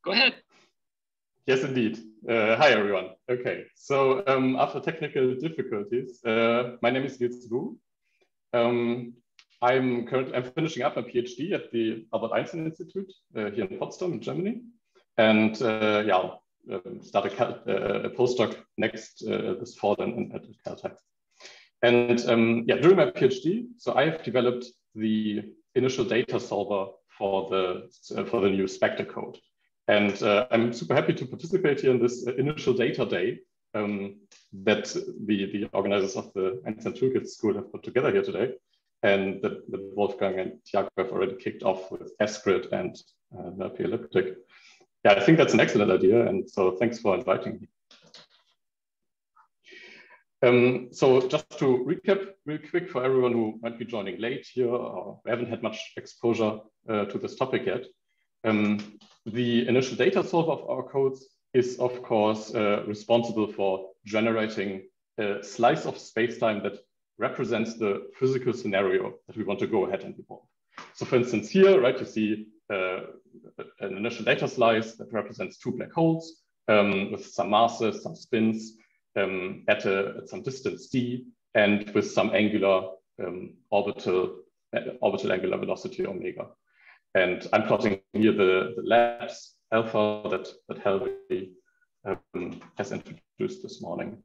Go ahead. Yes, indeed. Hi, everyone. Okay, so after technical difficulties, my name is Nils. I'm finishing up my PhD at the Albert Einstein Institute here in Potsdam, in Germany, and start a postdoc next this fall at Caltech. And during my PhD, so I have developed the initial data solver for the new SpECTRE code. And I'm super happy to participate here in this initial data day that the organizers of the Einstein Toolkit School have put together here today, and that Wolfgang and Thiago have already kicked off with SGrid and elliptic. Yeah, I think that's an excellent idea, and so thanks for inviting me. So just to recap real quick for everyone who might be joining late here or haven't had much exposure to this topic yet. The initial data solver of our codes is, of course, responsible for generating a slice of space-time that represents the physical scenario that we want to go ahead and evolve. So for instance, here, right, you see an initial data slice that represents two black holes with some masses, some spins at some distance d, and with some angular orbital angular velocity omega. And I'm plotting here the labs alpha that Helvi has introduced this morning.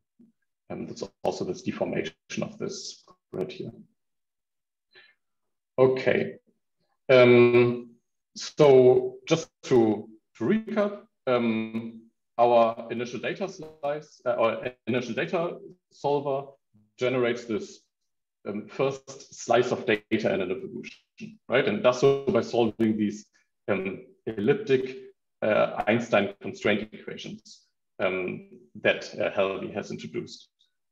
And that's also this deformation of this right here. Okay. So just to recap, our initial data slice, our initial data solver generates this first slice of data in an evolution, right? And does so by solving these elliptic Einstein constraint equations that Helvi has introduced,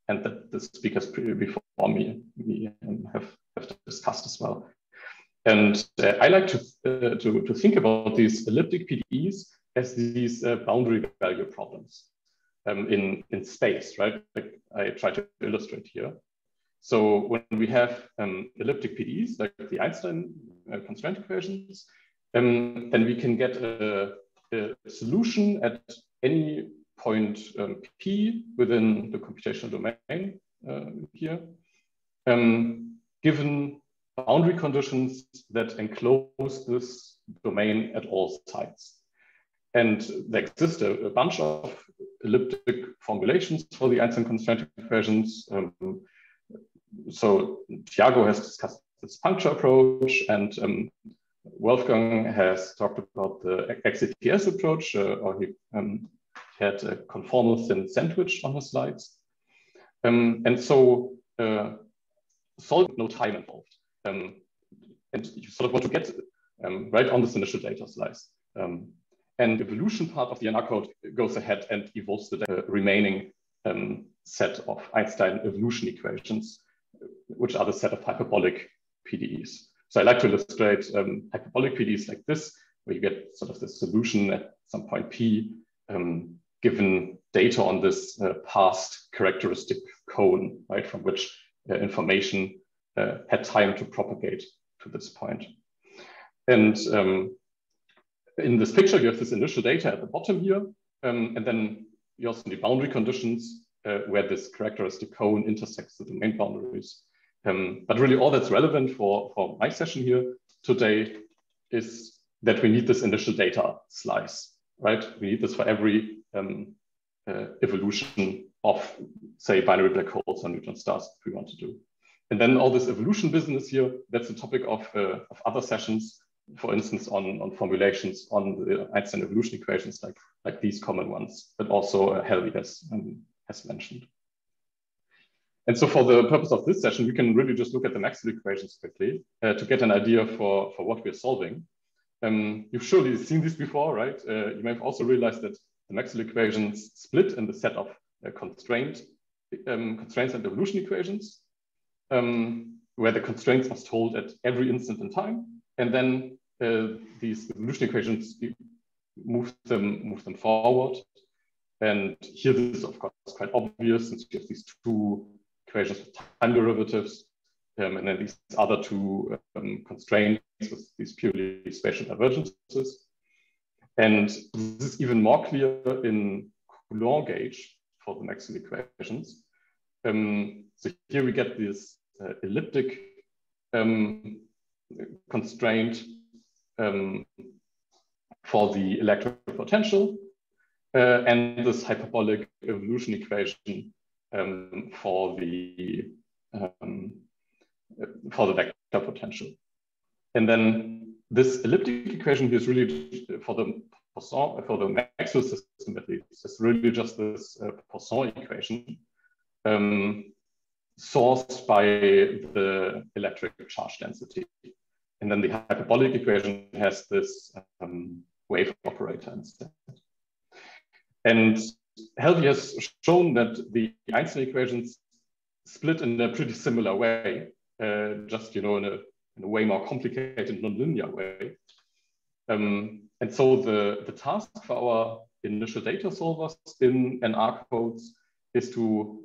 and that the speakers before me have discussed as well. And I like to think about these elliptic PDEs as these boundary value problems in space, right? Like I try to illustrate here. So when we have elliptic PDEs, like the Einstein constraint equations, then we can get a solution at any point P within the computational domain here, given boundary conditions that enclose this domain at all sides. And there exist a bunch of elliptic formulations for the Einstein constraint equations. So Thiago has discussed this puncture approach, and Wolfgang has talked about the XCTS approach, or he had a conformal thin sandwich on his slides. And so solve no time involved. And you sort of want to get right on this initial data slice. And the evolution part of the NR code goes ahead and evolves the remaining set of Einstein evolution equations, which are the set of hyperbolic PDEs. So I like to illustrate hyperbolic PDEs like this, where you get sort of the solution at some point P, given data on this past characteristic cone, right, from which information had time to propagate to this point. And in this picture, you have this initial data at the bottom here, and then you also need boundary conditions where this characteristic cone intersects the domain boundaries. But really all that's relevant for my session here today is that we need this initial data slice, right? We need this for every evolution of, say, binary black holes or neutron stars if we want to do. And then all this evolution business here, that's the topic of other sessions, for instance, on formulations on the Einstein evolution equations, like these common ones, but also Helvi has mentioned. And so for the purpose of this session, we can really just look at the Maxwell equations quickly to get an idea for what we're solving. You've surely seen this before, right? You may have also realized that the Maxwell equations split in the set of constraints and evolution equations, where the constraints must hold at every instant in time. And then these evolution equations, move them forward. And here this is, of course, quite obvious since we have these two equations with time derivatives, and then these other two constraints with these purely spatial divergences. And this is even more clear in Coulomb gauge for the Maxwell equations. So here we get this elliptic constraint for the electric potential and this hyperbolic evolution equation for the vector potential. And then this elliptic equation here is really for the Maxwell system at least, it's really just this Poisson equation sourced by the electric charge density. And then the hyperbolic equation has this wave operator instead. And Helvey has shown that the Einstein equations split in a pretty similar way, just in a way more complicated nonlinear way. And so the task for our initial data solvers in NR codes is to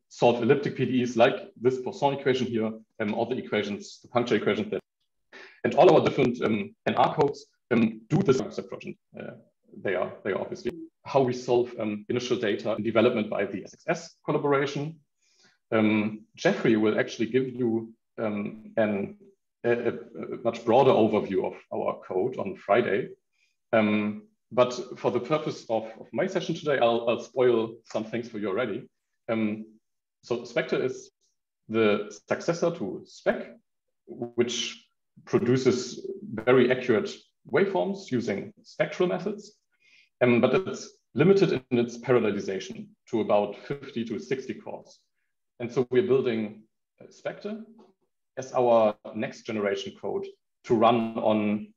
solve elliptic PDEs like this Poisson equation here, all the equations, the puncture equations that, and all our different NR codes do this approach. They are obviously how we solve initial data in development by the SXS collaboration. Jeffrey will actually give you a much broader overview of our code on Friday. But for the purpose of my session today, I'll spoil some things for you already. So SpECTRE is the successor to SpEC, which produces very accurate waveforms using spectral methods, but it's limited in its parallelization to about 50 to 60 cores. And so we're building SpECTRE as our next generation code to run on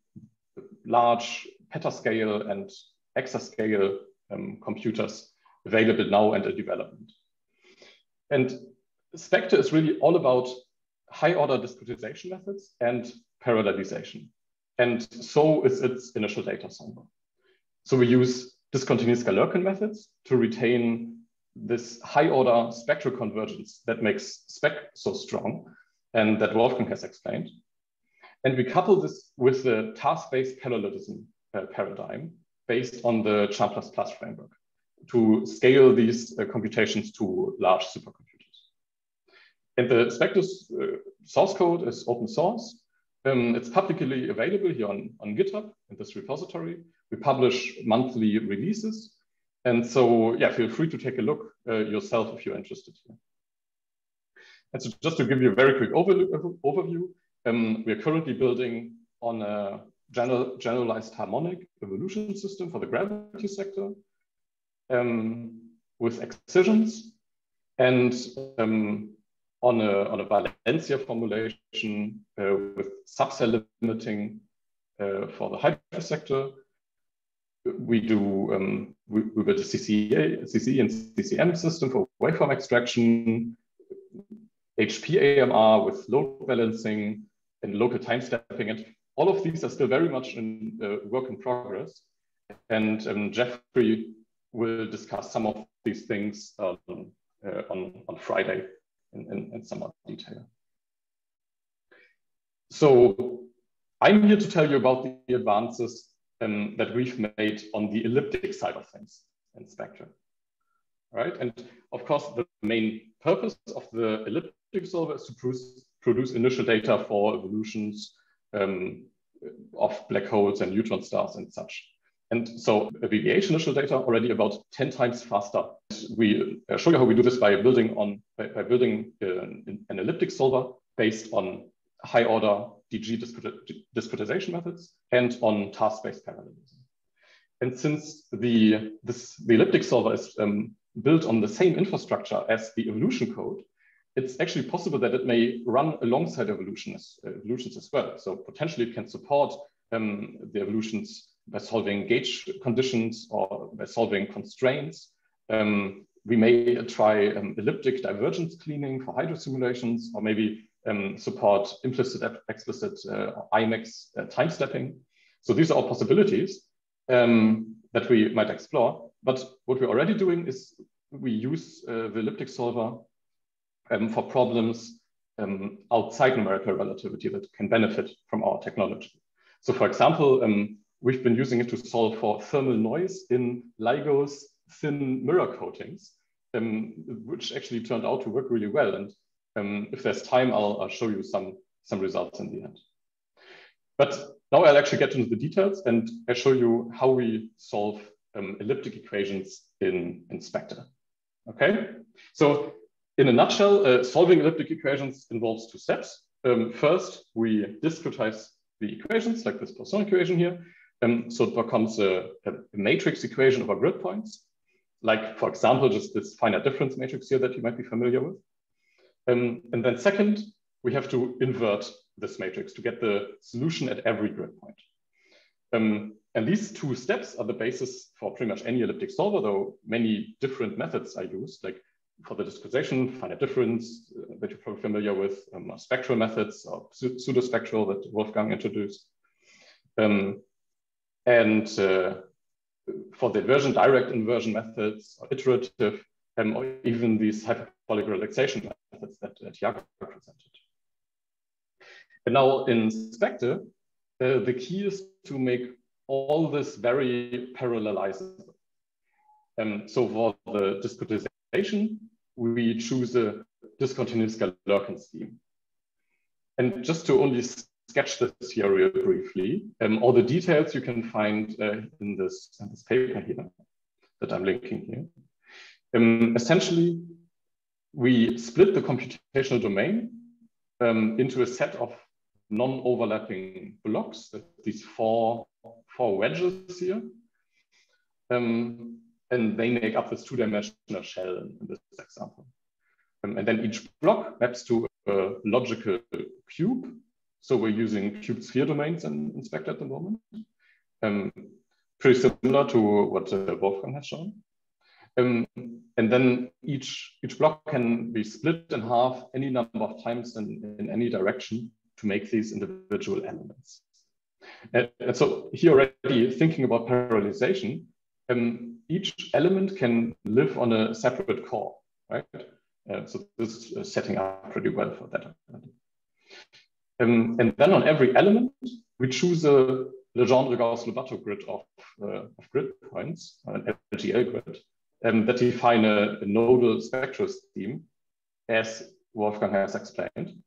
large petascale and exascale computers available now and in development. And SpECTRE is really all about high order discretization methods and parallelization. And so is its initial data solver. So we use discontinuous Galerkin methods to retain this high order spectral convergence that makes SpEC so strong and that Wolfgang has explained. And we couple this with the task-based parallelism paradigm based on the CHAM++ framework to scale these computations to large supercomputers. And the SpECTRE source code is open source. It's publicly available here on GitHub in this repository. We publish monthly releases. And so, yeah, feel free to take a look yourself if you're interested here. And so just to give you a very quick overview, we are currently building on a generalized harmonic evolution system for the gravity sector with excisions and on a Valencia formulation with subcell limiting for the hydro sector. We do we build a CC and CCM system for waveform extraction, HP AMR with load balancing and local time stepping, and all of these are still very much in work in progress. And Jeffrey will discuss some of these things on Friday in some more detail. So I'm here to tell you about the advances that we've made on the elliptic side of things in SpECTRE. Right? And of course, the main purpose of the elliptic solver is to produce initial data for evolutions of black holes and neutron stars and such. And so VVH initial data already about 10 times faster. We show you how we do this by building an elliptic solver based on high order DG discretization methods and on task-based parallelism. And since the elliptic solver is built on the same infrastructure as the evolution code, it's actually possible that it may run alongside evolutions as well. So potentially it can support the evolutions by solving gauge conditions or by solving constraints. We may try elliptic divergence cleaning for hydro simulations, or maybe support implicit, explicit IMAX time stepping. So these are all possibilities that we might explore. But what we're already doing is we use the elliptic solver for problems outside numerical relativity that can benefit from our technology. So for example, we've been using it to solve for thermal noise in LIGO's thin mirror coatings, which actually turned out to work really well. And if there's time, I'll show you some results in the end. But now I'll actually get into the details and I'll show you how we solve elliptic equations in SpECTRE. Okay, so in a nutshell, solving elliptic equations involves two steps. First, we discretize the equations, like this Poisson equation here. So it becomes a matrix equation over grid points, like, for example, just this finite difference matrix here that you might be familiar with. And then second, we have to invert this matrix to get the solution at every grid point. And these two steps are the basis for pretty much any elliptic solver, though many different methods are used, like for the discretization, finite difference that you're probably familiar with, spectral methods or pseudo-spectral that Wolfgang introduced. And for the inversion, direct inversion methods, or iterative, or even these hyperbolic relaxation methods that Jakob presented. And now in SpECTRE, the key is to make all this very parallelizable. So for the discretization, we choose a discontinuous Galerkin scheme. And just to only sketch this here real briefly, all the details you can find in this paper here that I'm linking here. Essentially, we split the computational domain into a set of non-overlapping blocks, these four wedges here. And they make up this two-dimensional shell in this example. And then each block maps to a logical cube. So we're using cubed sphere domains in SpECTRE at the moment. Pretty similar to what Wolfgang has shown. And then each block can be split in half any number of times in any direction to make these individual elements. And so here already thinking about parallelization, each element can live on a separate core, right? So this is setting up pretty well for that. And then on every element, we choose a Legendre-Gauss-Lobato grid of grid points, an LGL grid, that define a nodal spectral scheme, as Wolfgang has explained.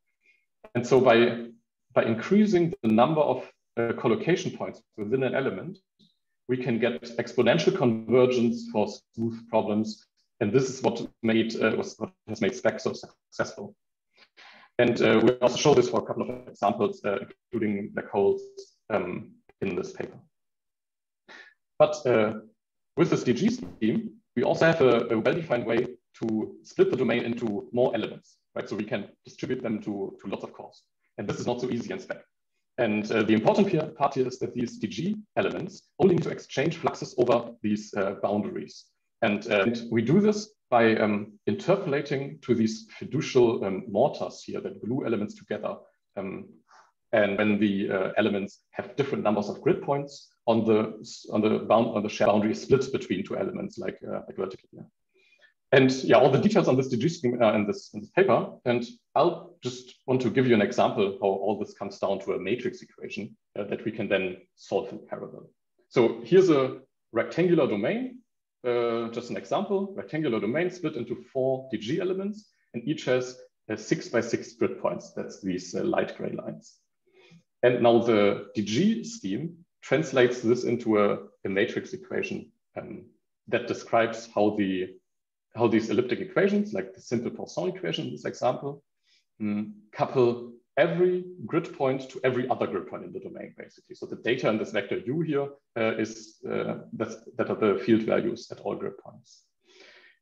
And so by increasing the number of collocation points within an element, we can get exponential convergence for smooth problems. And this is what has made SpEC so successful. And we also show this for a couple of examples, including black holes in this paper. But with this DG scheme, we also have a well-defined way to split the domain into more elements, right? So we can distribute them to lots of cores. And this is not so easy in SpEC. And the important part here is that these DG elements only need to exchange fluxes over these boundaries. And we do this by interpolating to these fiducial mortars here that glue elements together. And when the elements have different numbers of grid points on the shared boundary splits between two elements, like vertically. Yeah. And yeah, all the details on this DG scheme are in this paper. And I'll just want to give you an example how all this comes down to a matrix equation that we can then solve in parallel. So here's a rectangular domain, just an example, rectangular domain split into 4 DG elements, and each has 6 by 6 grid points. That's these light gray lines. And now the DG scheme translates this into a matrix equation that describes how these elliptic equations, like the simple Poisson equation in this example, couple every grid point to every other grid point in the domain, basically. So the data in this vector U here that are the field values at all grid points.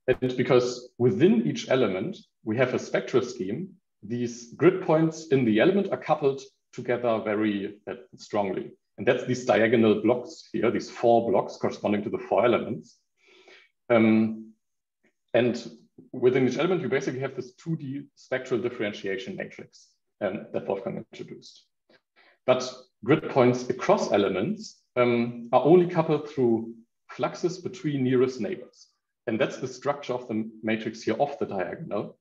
And because within each element, we have a spectral scheme, these grid points in the element are coupled together very strongly. And that's these diagonal blocks here, these 4 blocks corresponding to the 4 elements. And within each element, you basically have this 2D spectral differentiation matrix that Wolfgang introduced. But grid points across elements are only coupled through fluxes between nearest neighbors. And that's the structure of the matrix here off the diagonal.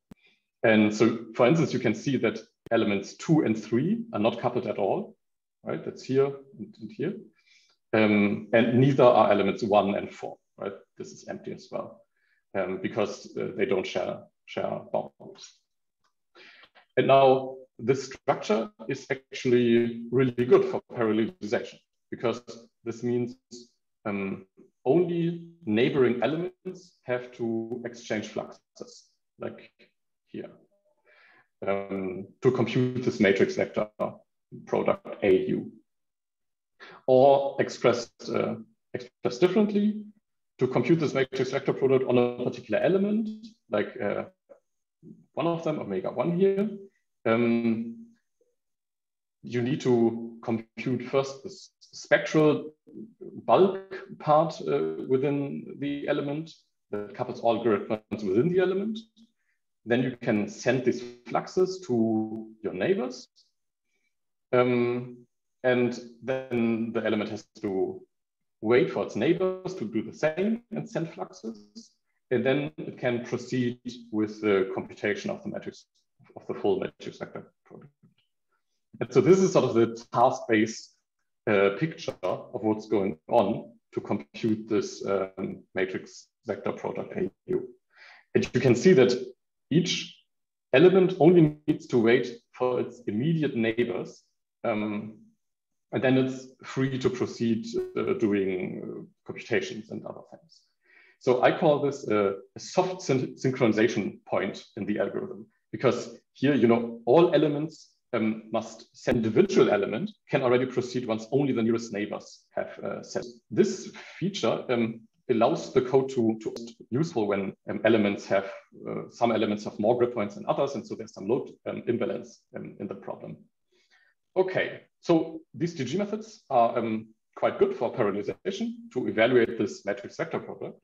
And so, for instance, you can see that elements 2 and 3 are not coupled at all, right? That's here and here. and neither are elements 1 and 4, right? This is empty as well, because they don't share boundaries. And now this structure is actually really good for parallelization, because this means only neighboring elements have to exchange fluxes, like here, to compute this matrix vector product AU. Or expressed differently, to compute this matrix vector product on a particular element, like one of them, omega 1 here, you need to compute first the spectral bulk part within the element that couples all gradient within the element. Then you can send these fluxes to your neighbors. And then the element has to wait for its neighbors to do the same and send fluxes. And then it can proceed with the computation of the matrix, of the full matrix vector product. And so this is sort of the task-based picture of what's going on to compute this matrix vector product AU. And you can see that each element only needs to wait for its immediate neighbors, and then it's free to proceed doing computations and other things. So I call this a soft synchronization point in the algorithm, because here, you know, all elements must send individual element can already proceed once only the nearest neighbors have sent. This feature allows the code to be useful when elements have, some elements have more grid points than others, and so there's some load imbalance in the problem. Okay, so these DG methods are quite good for parallelization to evaluate this matrix vector product.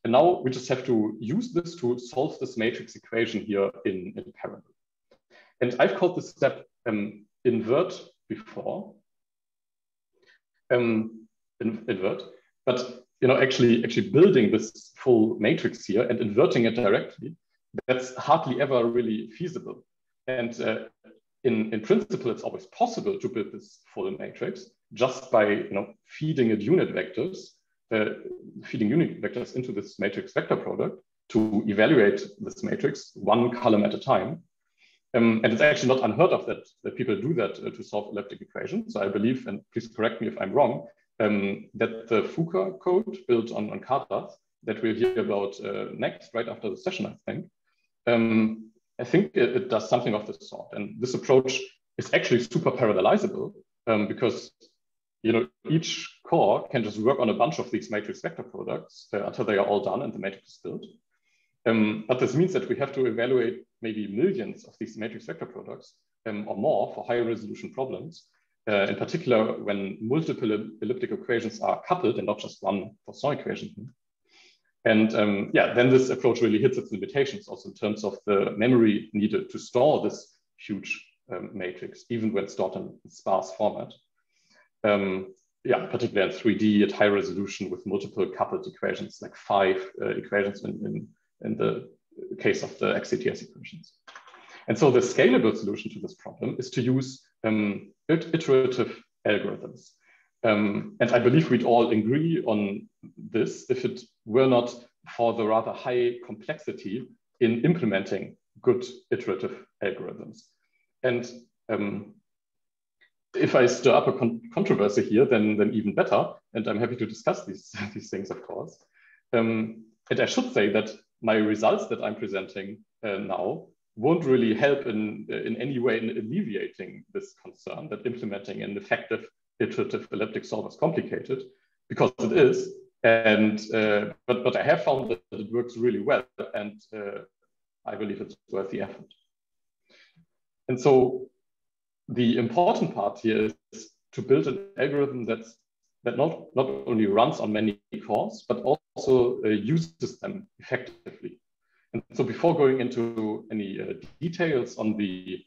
And now we just have to use this to solve this matrix equation here in parallel. And I've called this step invert before, invert, but you know, actually building this full matrix here and inverting it directly, that's hardly ever really feasible. And in principle, it's always possible to build this full matrix just by feeding it unit vectors, into this matrix vector product to evaluate this matrix one column at a time. And it's actually not unheard of that people do that to solve elliptic equations. So I believe, and please correct me if I'm wrong, that the Fuka code built on Katas that we'll hear about next, right after the session, I think it does something of this sort. And this approach is actually super parallelizable because each core can just work on a bunch of these matrix vector products until they are all done and the matrix is built. But this means that we have to evaluate maybe millions of these matrix vector products or more for higher resolution problems, in particular when multiple elliptic equations are coupled and not just one Poisson equation. And then this approach really hits its limitations also in terms of the memory needed to store this huge matrix, even when stored in sparse format. Particularly in 3D at high resolution with multiple coupled equations, like 5 equations in the case of the XCTS equations. And so the scalable solution to this problem is to use iterative algorithms. And I believe we'd all agree on this if it were not for the rather high complexity in implementing good iterative algorithms. And if I stir up a controversy here, then even better. And I'm happy to discuss these things, of course. And I should say that my results that I'm presenting now won't really help in any way in alleviating this concern that implementing an effective iterative elliptic solver is complicated, because it is. And but I have found that it works really well, and I believe it's worth the effort. And so the important part here is to build an algorithm that not only runs on many cores, but also uses them effectively. And so before going into any details on the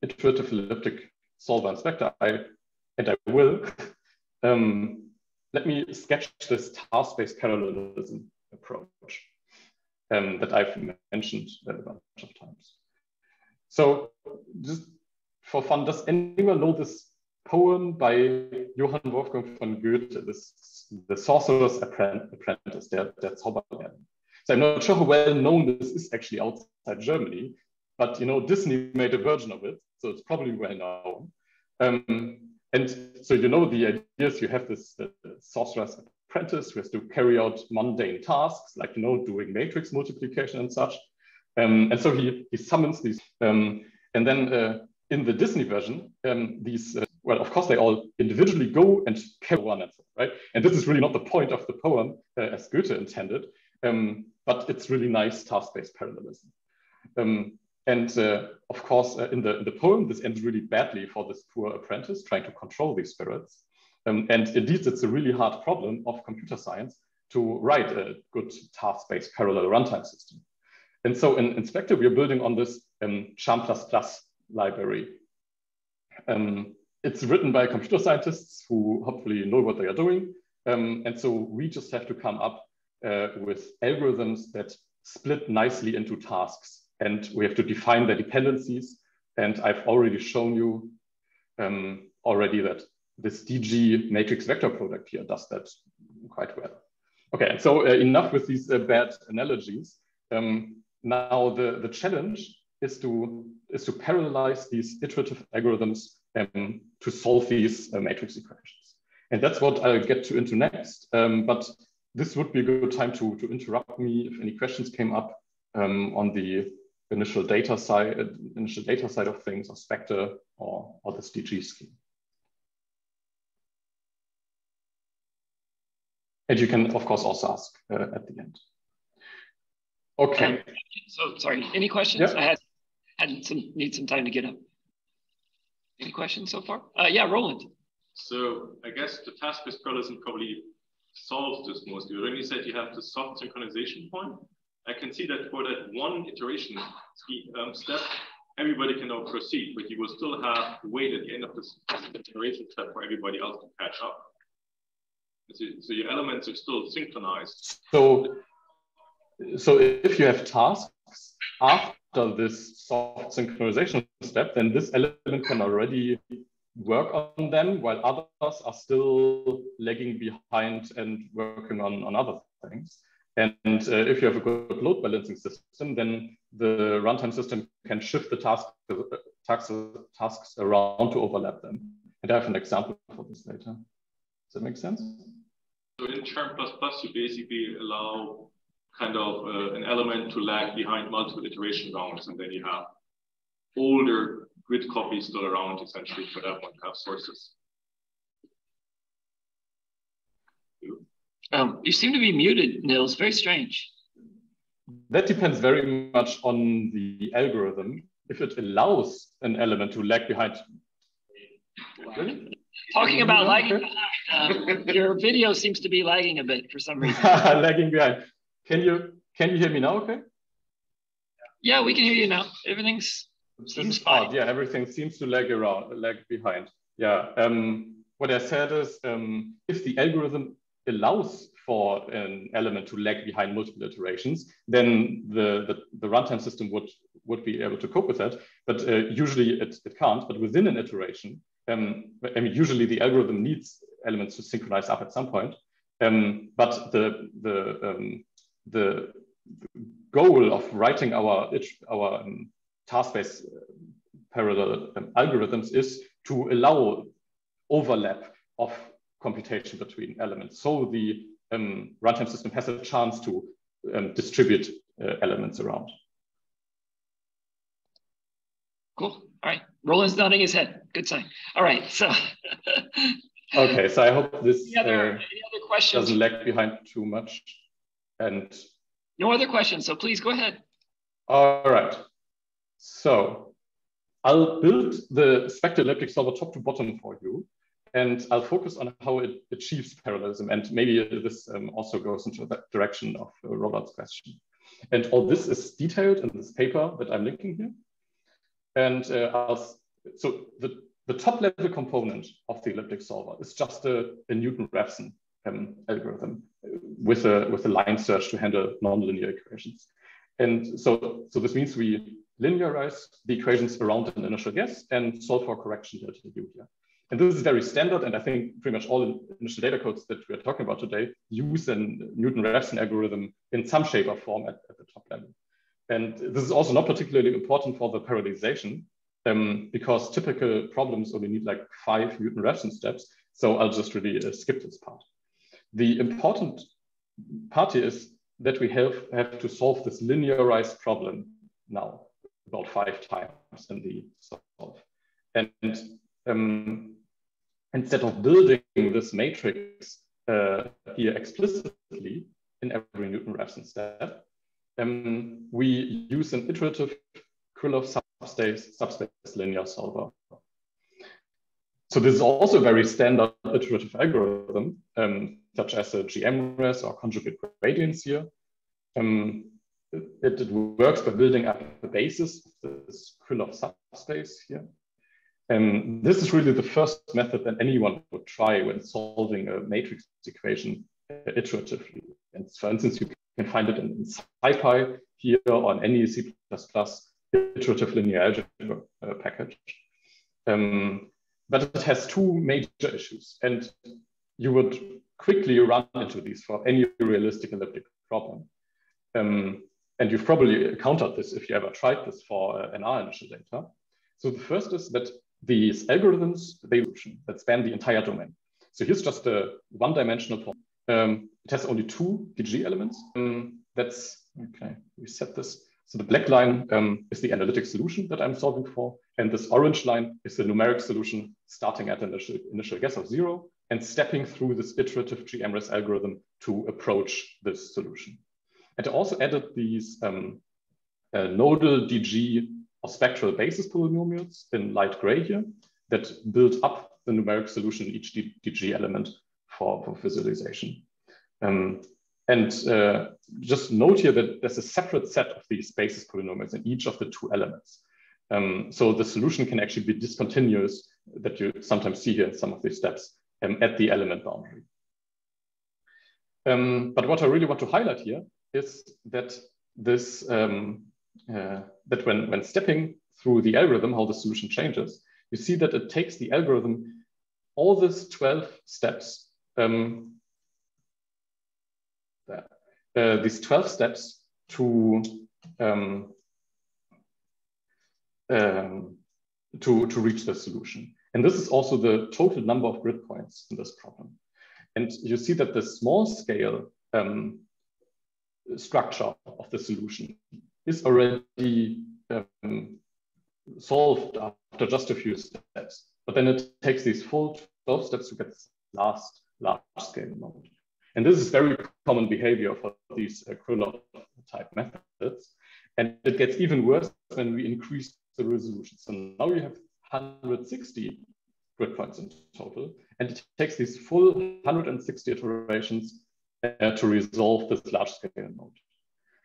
iterative elliptic solver and SpECTRE, I will, let me sketch this task-based parallelism approach that I've mentioned a bunch of times. So just for fun, does anyone know this poem by Johann Wolfgang von Goethe, the Sorcerer's Apprentice, der Zauberlehrling. So I'm not sure how well known this is actually outside Germany, but you know, Disney made a version of it, so it's probably well known. And so you know the ideas, you have this Sorcerer's Apprentice who has to carry out mundane tasks, like you know, doing matrix multiplication and such. And so he summons these, and then in the Disney version, these, well, of course, they all individually go and carry one answer, right? And this is really not the point of the poem as Goethe intended, but it's really nice task-based parallelism. And of course, in the poem, this ends really badly for this poor apprentice trying to control these spirits. And indeed, it's a really hard problem of computer science to write a good task-based parallel runtime system. And so in SpECTRE, we are building on this Charm++ library. It's written by computer scientists who hopefully know what they are doing. And so we just have to come up with algorithms that split nicely into tasks. And we have to define their dependencies. And I've already shown you already that this DG matrix vector product here does that quite well. Okay, and so enough with these bad analogies. Now the challenge is to parallelize these iterative algorithms to solve these matrix equations. And that's what I'll get into next. But this would be a good time to interrupt me if any questions came up on the initial data side of things, or SpECTRE, or this DG scheme. And you can, of course, also ask at the end. Okay. So sorry, any questions? Yeah. I need some time to get up. Any questions so far? Yeah, Roland. So I guess the task-based parallelism probably solves this mostly. When you said you have the soft synchronization point, I can see that for that one iteration step, everybody can now proceed, but you will still have to wait at the end of this iteration step for everybody else to catch up. So your elements are still synchronized. So if you have tasks after this soft synchronization step, then this element can already work on them while others are still lagging behind and working on other things. And if you have a good load balancing system, then the runtime system can shift the tasks around to overlap them. And I have an example for this later. Does that make sense? So in Charm++, you basically allow kind of an element to lag behind multiple iteration rounds, and then you have older grid copies still around essentially for that one to have sources. You seem to be muted, Nils. Very strange. That depends very much on the algorithm. If it allows an element to lag behind. Really? Talking about lagging behind, your video seems to be lagging a bit for some reason. Lagging behind. Can you hear me now? Okay. Yeah, we can hear you now. Everything seems fine. Yeah, everything seems to lag behind. Yeah. What I said is, if the algorithm allows for an element to lag behind multiple iterations, then the runtime system would be able to cope with that. But usually it can't. But within an iteration, I mean, usually the algorithm needs elements to synchronize up at some point. But the goal of writing our task-based parallel algorithms is to allow overlap of computation between elements. So the runtime system has a chance to distribute elements around. Cool. All right. Roland's nodding his head. Good sign. All right. So. Okay. So I hope this any other questions? Doesn't lag behind too much. And no other questions. So please go ahead. All right. So I'll build the SpECTRE elliptic solver top to bottom for you. And I'll focus on how it achieves parallelism. And maybe this also goes into that direction of Robert's question. And all this is detailed in this paper that I'm linking here. And so the top level component of the elliptic solver is just a Newton-Raphson algorithm with a line search to handle nonlinear equations. And so this means we linearize the equations around an initial guess and solve for correction delta U here. And this is very standard, and I think pretty much all initial data codes that we're talking about today use a Newton-Raphson algorithm in some shape or form at the top level. And this is also not particularly important for the parallelization, because typical problems only need like 5 Newton-Raphson steps. So I'll just really skip this part. The important part here is that we have to solve this linearized problem now about 5 times in the solve. And instead of building this matrix here explicitly in every Newton-Raphson step, we use an iterative Krylov subspace linear solver. So this is also a very standard iterative algorithm, such as a GMRS or conjugate gradients here. It works by building up the basis of this Krylov subspace here. This is really the first method that anyone would try when solving a matrix equation iteratively. And for instance, you can find it in SciPy here or on any C++ iterative linear algebra package. But it has 2 major issues, and you would quickly run into these for any realistic elliptic problem. And you've probably encountered this if you ever tried this for NR initial data. So the first is that these algorithms, they that span the entire domain. So here's just a one-dimensional problem. It has only 2 DG elements. That's, okay, we set this. So the black line is the analytic solution that I'm solving for. And this orange line is the numeric solution starting at an initial guess of 0 and stepping through this iterative GMRS algorithm to approach this solution. And I also added these nodal DG or spectral basis polynomials in light gray here that build up the numeric solution in each DG element for visualization. Just note here that there's a separate set of these basis polynomials in each of the 2 elements. So the solution can actually be discontinuous that you sometimes see here in some of these steps at the element boundary. But what I really want to highlight here is that this that when stepping through the algorithm, how the solution changes, you see that it takes the algorithm all these 12 steps, these 12 steps to reach the solution. And this is also the total number of grid points in this problem. And you see that the small scale structure of the solution is already solved after just a few steps. But then it takes these full 12 steps to get this last large scale node. And this is very common behavior for these Krylov type methods. And it gets even worse when we increase the resolution. So now you have 160 grid points in total. And it takes these full 160 iterations to resolve this large scale node.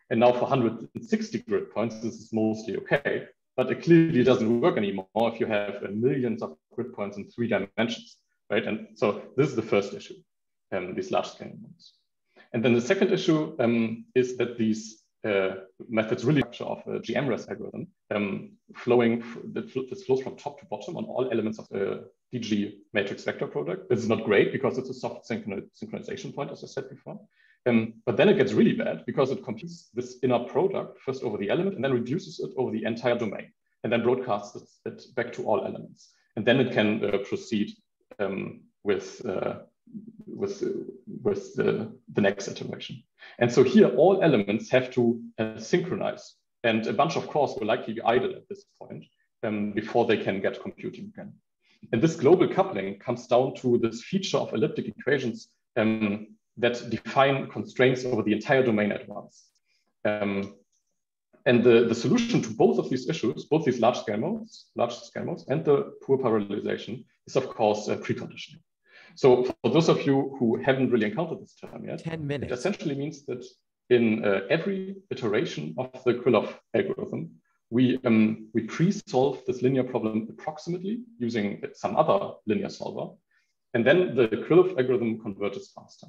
And now for 160 grid points, this is mostly okay, but it clearly doesn't work anymore if you have millions of grid points in 3 dimensions, right? And so this is the first issue, these large scale nodes. And then the second issue is that these methods really structure of a GMRS algorithm this flows from top to bottom on all elements of the DG matrix vector product. This is not great because it's a soft synchronization point, as I said before. But then it gets really bad because it computes this inner product first over the element and then reduces it over the entire domain and then broadcasts it back to all elements. And then it can proceed with the next iteration. And so here, all elements have to synchronize. And a bunch of cores will likely be idle at this point before they can get computing again. And this global coupling comes down to this feature of elliptic equations that define constraints over the entire domain at once. And the solution to both of these issues, both these large scale modes and the poor parallelization, is of course preconditioning. So for those of you who haven't really encountered this term yet, 10 minutes. It essentially means that in every iteration of the Krylov algorithm, we pre-solve this linear problem approximately using some other linear solver. And then the Krylov algorithm converges faster.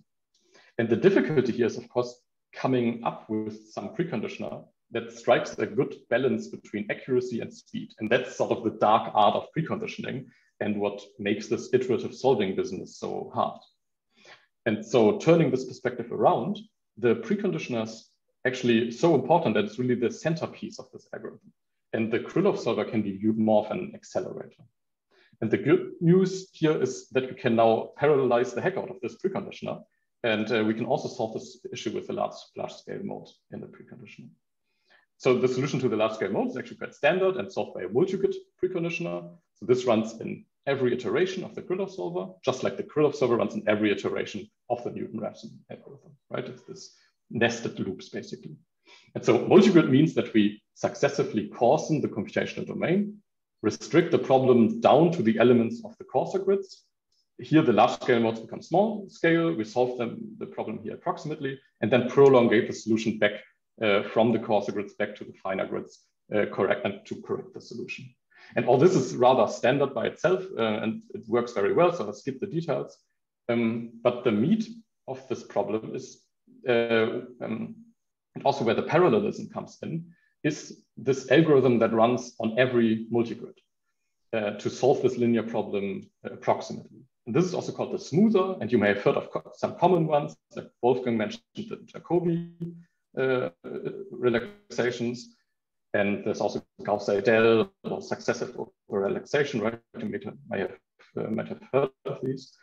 And the difficulty here is, of course, coming up with some preconditioner that strikes a good balance between accuracy and speed. And that's sort of the dark art of preconditioning. and what makes this iterative solving business so hard. And so turning this perspective around, the preconditioners actually so important that it's really the centerpiece of this algorithm. And the Krylov solver can be viewed more of an accelerator. And the good news here is that we can now parallelize the heck out of this preconditioner. And we can also solve this issue with a large scale mode in the preconditioner. So the solution to the large scale mode is actually quite standard and solved by a multigrid preconditioner. So this runs in every iteration of the Krylov solver, just like the Krylov solver runs in every iteration of the Newton-Raphson algorithm, right? It's this nested loops, basically. And so multigrid means that we successively coarsen the computational domain, restrict the problem down to the elements of the coarser grids. Here, the large scale modes become small scale. We solve the problem here approximately, and then prolongate the solution back from the coarser grids back to the finer grids to correct the solution. And all this is rather standard by itself, and it works very well, so I'll skip the details. But the meat of this problem is, and also where the parallelism comes in, is this algorithm that runs on every multigrid to solve this linear problem approximately. And this is also called the smoother, and you may have heard of some common ones, like Wolfgang mentioned the Jacobi relaxations. And there's also Gauss-Seidel or successive over-relaxation, right? You might have heard of these.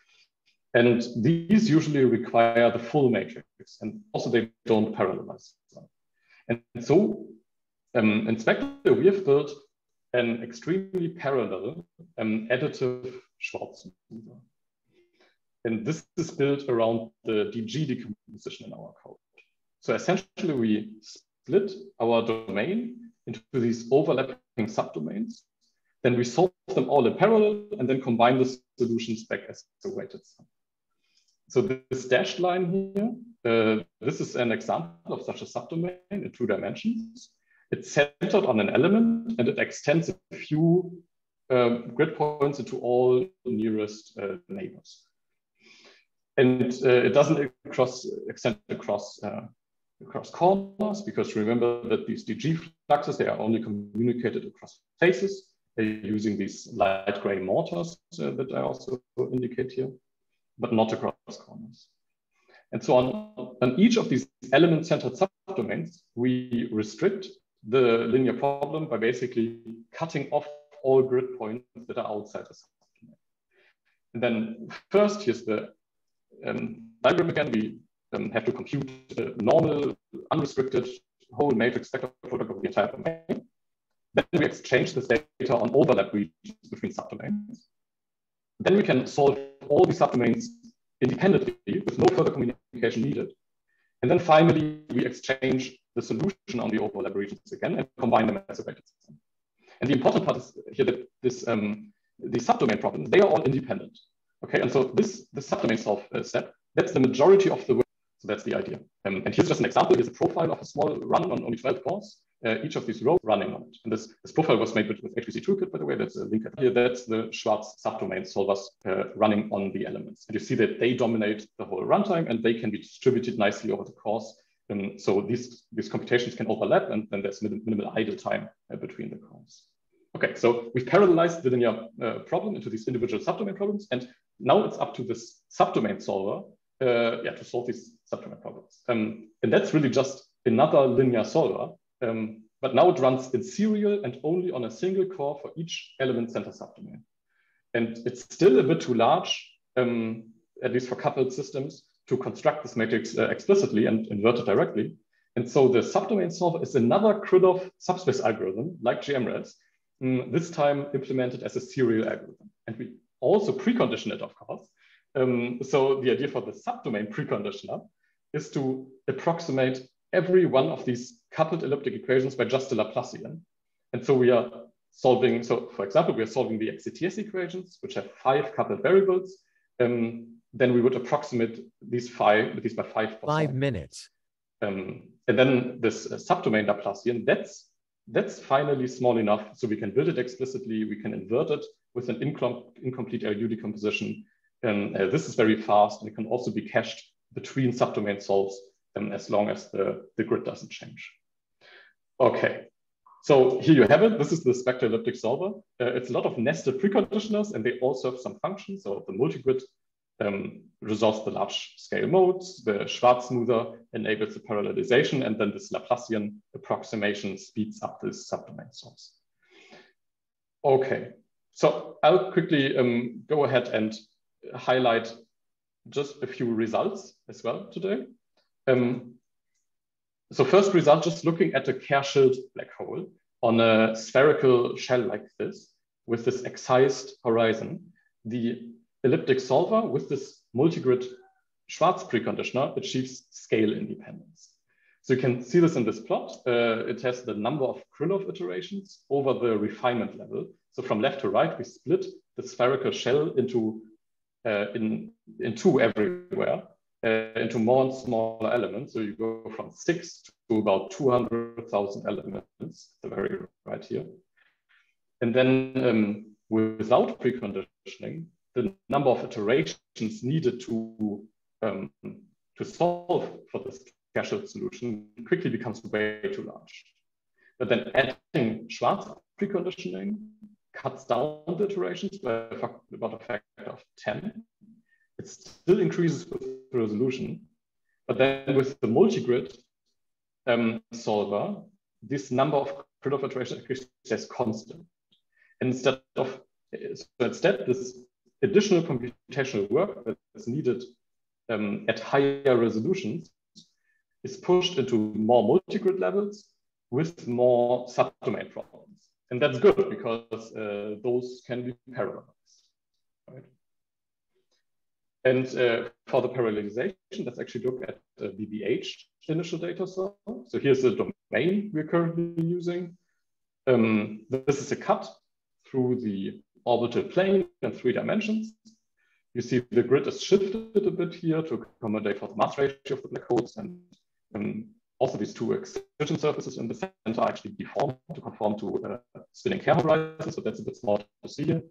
And these usually require the full matrix, and also they don't parallelize. And so in SpECTRE, we have built an extremely parallel additive Schwarz smoother. And this is built around the DG decomposition in our code. So essentially, we split our domain into these overlapping subdomains. Then we solve them all in parallel and then combine the solutions back as a weighted sum. So this dashed line here, this is an example of such a subdomain in 2 dimensions. It's centered on an element and it extends a few grid points into all nearest neighbors. And it doesn't extend across corners, because remember that these DG fluxes, they are only communicated across faces using these light gray mortars that I also indicate here, but not across corners. And so on each of these element-centered subdomains, we restrict the linear problem by basically cutting off all grid points that are outside the subdomain. And then first, here's the diagram again. We have to compute a normal, unrestricted whole matrix vector product of the entire domain. Then we exchange this data on overlap regions between subdomains. Then we can solve all these subdomains independently with no further communication needed. And then finally, we exchange the solution on the overlap regions again and combine them as a weighted system. And the important part is here that this, the subdomain problems, they are all independent. Okay, and so this subdomain solve step, that's the majority of the work. So that's the idea. And here's just an example. Here's a profile of a small run on only 12 cores. Each of these rows running on it. And this profile was made with HPC Toolkit, by the way. That's a link here. That's the Schwarz subdomain solvers running on the elements. And you see that they dominate the whole runtime and they can be distributed nicely over the cores. So these computations can overlap, and then there's minimal idle time between the cores. Okay, so we've parallelized the linear problem into these individual subdomain problems. And now it's up to this subdomain solver to solve these subdomain problems. And that's really just another linear solver. But now it runs in serial and only on a single core for each element center subdomain. And it's still a bit too large, at least for coupled systems, to construct this matrix explicitly and invert it directly. And so the subdomain solver is another Krylov subspace algorithm, like GMRES, this time implemented as a serial algorithm. And we also precondition it, of course. So the idea for the subdomain preconditioner is to approximate every one of these coupled elliptic equations by just a Laplacian. And so we are solving, so for example, we are solving the XCTS equations, which have 5 coupled variables. Then we would approximate these by 5 minutes. And then this subdomain Laplacian, that's finally small enough so we can build it explicitly, we can invert it with an incomplete LU decomposition. And this is very fast, and it can also be cached between subdomain solves as long as the grid doesn't change. Okay, So here you have it. This is the SpECTRE elliptic solver. It's a lot of nested preconditioners, and they all serve some function. So the multigrid resolves the large scale modes, the Schwarz smoother enables the parallelization, and then this Laplacian approximation speeds up this subdomain source. Okay, so I'll quickly go ahead and highlight just a few results as well today. So first result, just looking at a Kerr-Schild black hole on a spherical shell like this, with this excised horizon, the elliptic solver with this multigrid-Schwarz preconditioner achieves scale independence. So you can see this in this plot. It has the number of Krylov iterations over the refinement level. So from left to right, we split the spherical shell into in two everywhere. Into more and smaller elements. So you go from 6 to about 200,000 elements, the very right here. And then without preconditioning, the number of iterations needed to solve for this Kerr-Schild solution quickly becomes way too large. But then adding Schwarz preconditioning cuts down the iterations by about a factor of 10. It still increases with the resolution, but then with the multigrid solver, this number of Krylov iterations actually stays constant. And instead, this additional computational work that is needed at higher resolutions is pushed into more multigrid levels with more subdomain problems. And that's good because those can be parallelized. Right? And for the parallelization, let's actually look at the BBH initial data source. So here's the domain we're currently using. This is a cut through the orbital plane in 3 dimensions. You see the grid is shifted a bit here to accommodate for the mass ratio of the black holes. And also these 2 excision surfaces in the center are actually deformed to conform to spinning Kerr horizons. So that's a bit small to see here.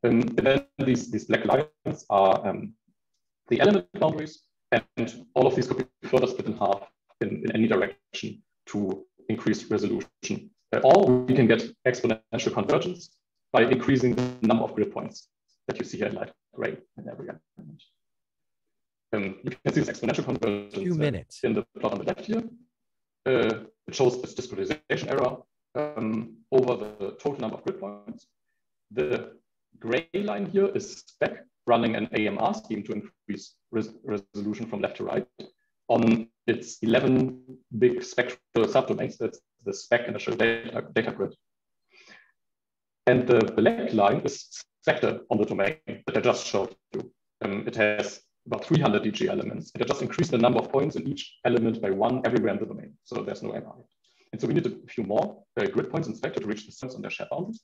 And then these black lines are the element boundaries, and all of these could be further split in half in any direction to increase resolution. Or we can get exponential convergence by increasing the number of grid points that you see here in light gray in every element. You can see this exponential convergence in the plot on the left here. It shows this discretization error over the total number of grid points. The gray line here is SpEC running an AMR scheme to increase resolution from left to right on its 11 big spectral subdomains. That's the SpEC initial data grid. And the black line is SpECTRE on the domain that I just showed you. It has about 300 DG elements. And I just increased the number of points in each element by 1 everywhere in the domain. So there's no AMR. And so we need a few more grid points in SpECTRE to reach the sense on their shared boundaries.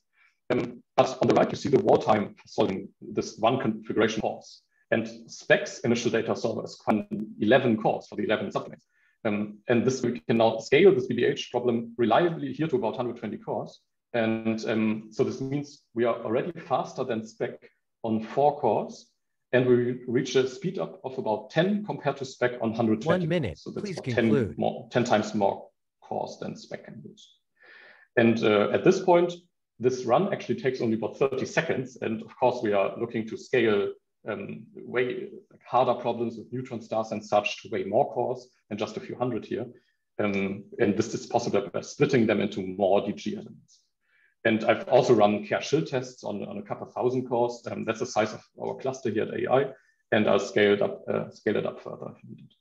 But on the right, you see the wall time for solving this 1 configuration course. And SpEC's initial data solver is 11 cores for the 11 subdomains. And this we can now scale this BBH problem reliably here to about 120 cores. And so this means we are already faster than SpEC on 4 cores. And we reach a speed up of about 10 compared to SpEC on 120 1 minute. cores. So that's Please conclude. 10 times more cores than SpEC can use. And at this point, this run actually takes only about 30 seconds. And of course, we are looking to scale way harder problems with neutron stars and such to way more cores than just a few hundred here. And this is possible by splitting them into more DG elements. And I've also run Kerr-Schild tests on a couple of thousand cores. That's the size of our cluster here at AI. And I'll scale it up further if needed.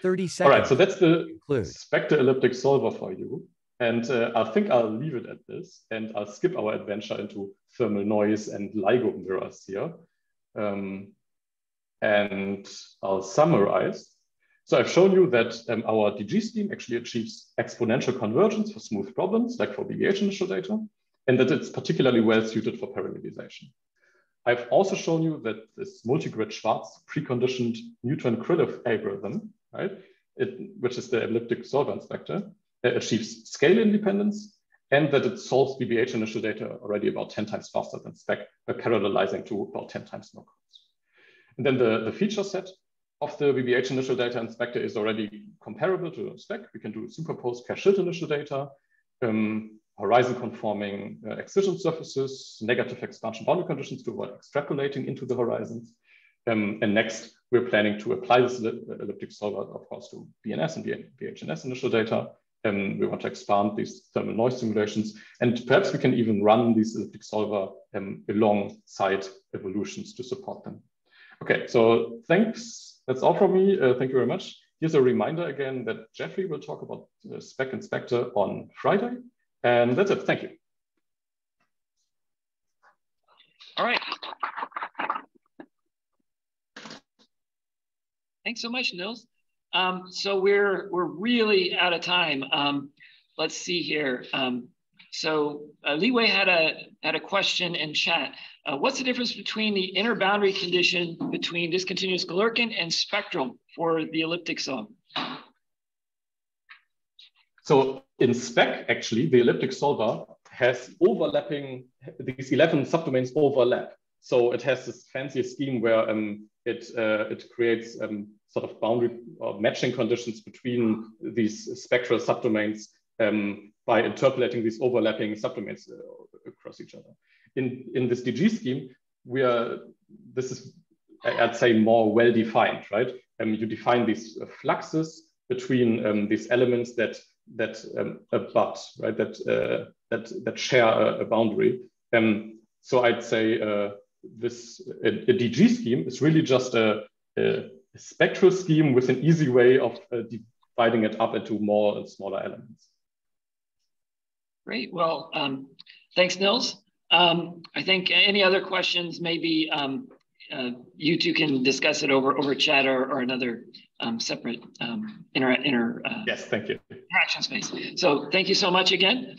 30 seconds. All right, so that's the SpECTRE elliptic solver for you. And I think I'll leave it at this, and I'll skip our adventure into thermal noise and LIGO mirrors here. And I'll summarize. So I've shown you that our DG scheme actually achieves exponential convergence for smooth problems, like for BBH initial data, and that it's particularly well suited for parallelization. I've also shown you that this multigrid-Schwarz preconditioned Newton-Krylov algorithm, right, which is the elliptic solver in SpECTRE, achieves scale independence, and that it solves BBH initial data already about 10 times faster than SpEC by parallelizing to about 10 times more cores. And then the feature set of the BBH initial data in SpECTRE is already comparable to SpEC. We can do superposed Kerr-Schild initial data. horizon conforming excision surfaces, negative expansion boundary conditions to avoid extrapolating into the horizons. And next, we're planning to apply this elliptic solver, of course, to BNS and BHNS initial data. We want to expand these thermal noise simulations, and perhaps we can even run these elliptic solver alongside evolutions to support them. Okay, so thanks. That's all from me. Thank you very much. Here's a reminder again that Jeffrey will talk about SpEC and SpECTRE on Friday. And that's it. Thank you. All right. Thanks so much, Nils. So we're really out of time. Let's see here. So Li Wei had a question in chat. What's the difference between the inner boundary condition between discontinuous Galerkin and spectral for the elliptic solver? So in SpEC, actually, the elliptic solver has overlapping, these 11 subdomains overlap. So it has this fancy scheme where it creates sort of boundary or matching conditions between these spectral subdomains by interpolating these overlapping subdomains across each other. In this DG scheme, this is, I'd say, more well-defined, right? You define these fluxes between these elements that abut, right? That share a boundary. So I'd say a DG scheme is really just a spectral scheme with an easy way of dividing it up into more and smaller elements. Great. Well, thanks, Nils. I think any other questions, maybe you two can discuss it over chat or another separate yes, thank you. interaction space. So thank you so much again.